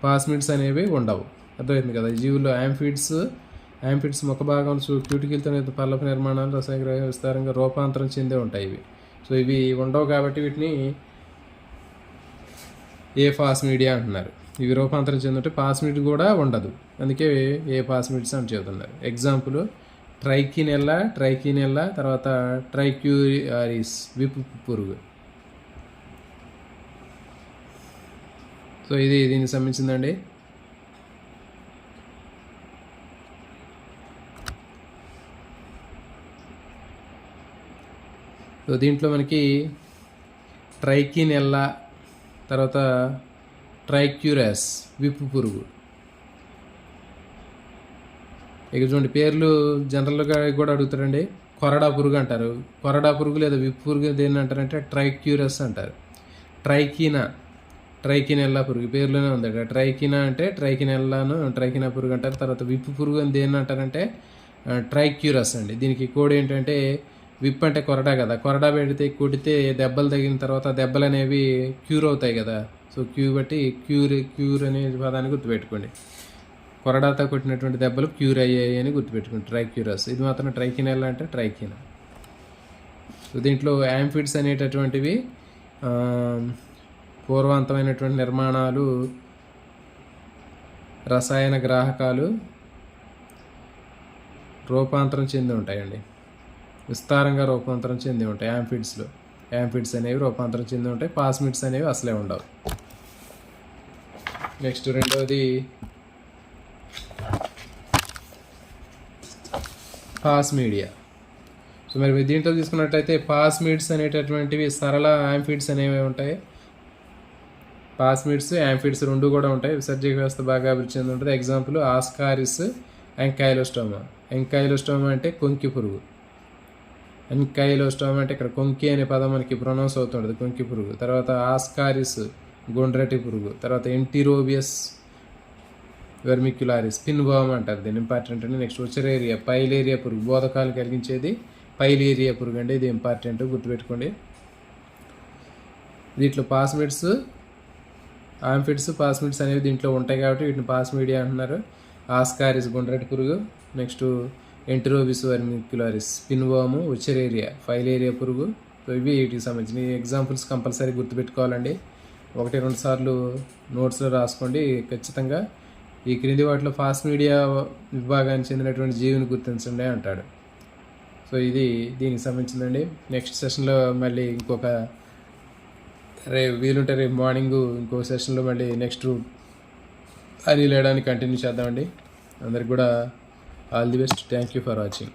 పాస్మిడ్స్ అనేవి ఉండవు. అర్థమవుతుంది కదా. ఈ జీవుల్లో యాంఫిడ్స్ ముఖ భాగం క్యూటికల్తో పల్లపు నిర్మాణాలు రసాయన విస్తారంగా రూపాంతరం చెందే ఉంటాయి ఇవి. సో ఇవి ఉండవు కాబట్టి వీటిని ఏ పాస్మిడియా అంటున్నారు. ఇవి రూపాంతరం చెందుంటే పాస్మిడ్ కూడా ఉండదు, అందుకే ఏ పాస్మిడ్స్ అని చెబుతున్నారు. ఎగ్జాంపుల్ ట్రైకినెల్లా, తర్వాత ట్రైక్యూరియారిస్ విప్పు పురుగు. సో ఇది దీనికి సంబంధించిందండి. సో దీంట్లో మనకి ట్రైకినెల్లా, తర్వాత ట్రైక్యూరస్ విప్పు పురుగు. ఇక చూడండి పేర్లు జనరల్గా కూడా అడుగుతారండి. కొరడా పురుగు అంటారు. కొరడా పురుగు లేదా విప్పు పురుగు దేన్ని అంటారంటే ట్రైక్యూరస్ అంటారు. ట్రైకినెల్లా పురుగు పేర్లోనే ఉందట. ట్రైకినా అంటే ట్రైకినా పురుగు అంటారు. తర్వాత విప్పు పురుగు అని దేన్ని అంటారంటే ట్రైక్యూరస్ అండి. దీనికి కోడ్ ఏంటంటే విప్ అంటే కొరడా కదా, కొరడా కొడితే దెబ్బలు తగిన తర్వాత దెబ్బలు అనేవి క్యూర్ అవుతాయి కదా. సో క్యూర్ అనే పదాన్ని గుర్తుపెట్టుకోండి. కొరడాతో కొట్టినటువంటి దెబ్బలు క్యూర్ అయ్యాయి అని గుర్తుపెట్టుకోండి. ట్రైక్యూరస్. ఇది మాత్రం ట్రైకినెల్లా అంటే ట్రైకినా. సో దీంట్లో యాంఫిడ్స్ అనేటటువంటివి పూర్వవంతమైనటువంటి నిర్మాణాలు, రసాయన గ్రాహకాలు రూపాంతరం చెంది ఉంటాయండి. విస్తారంగా రూపాంతరం చెంది ఉంటాయి యాంఫిడ్స్ అనేవి రూపాంతరం చెంది ఉంటాయి. పాస్మిడ్స్ అనేవి అసలే ఉండవు. నెక్స్ట్ రెండవది పాస్మీడియా. సో మరి దీంట్లో తీసుకున్నట్టయితే పాస్మిడ్స్ అనేటటువంటివి సరళ యాంఫిడ్స్ అనేవి ఉంటాయి. పాస్మిడ్స్ యాంఫిడ్స్ రెండు కూడా ఉంటాయి. విసర్జక వ్యవస్థ బాగా అభివృద్ధి చెంది ఉంటుంది. ఎగ్జాంపుల్ ఆస్కారిస్, ఎంకైలోస్టోమా అంటే కొంకి పురుగు. ఎంకైలోస్టోమా అంటే ఇక్కడ కొంకి అనే పదం మనకి ప్రొనౌన్స్ అవుతుంటుంది, కొంకి పురుగు. తర్వాత ఆస్కారిస్ గుండ్రటి పురుగు. తర్వాత ఎంటిరోబియస్ వెర్మిక్యులారిస్ పిన్వామ్ అంటారు దీన్ని, ఇంపార్టెంట్ అండి. నెక్స్ట్ ఉచరేరియా పైలేరియా పురుగు, బోధకాలు కలిగించేది పైలేరియా పురుగు అండి, ఇది ఇంపార్టెంట్ గుర్తుపెట్టుకోండి. దీంట్లో పాస్మిడ్స్ అనేవి దీంట్లో ఉంటాయి కాబట్టి వీటిని పాస్మీడియా అంటున్నారు. ఆస్కారిస్ గుండ్రటి పురుగు, నెక్స్ట్ ఎంటిరోబిస్ వెర్మిక్యులారిస్ పిన్వాము, ఉచరేరియా ఫైలేరియా పురుగు. సో ఇవి వీటికి సంబంధించిన ఎగ్జాంపుల్స్ కంపల్సరీ గుర్తుపెట్టుకోవాలండి. 1-2 సార్లు నోట్స్లో రాసుకోండి ఖచ్చితంగా. ఈ క్రింది వాటిలో పాస్మీడియా విభాగానికి చెందినటువంటి జీవిని గుర్తించండి అంటాడు. సో ఇది దీనికి సంబంధించిందండి. నెక్స్ట్ సెషన్లో మళ్ళీ వీలుంటే రేపు మార్నింగ్ ఇంకో సెషన్లో మళ్ళీ నెక్స్ట్ అది లేడానికి కంటిన్యూ చేద్దామండి. అందరికి కూడా all the best. Thank you for watching.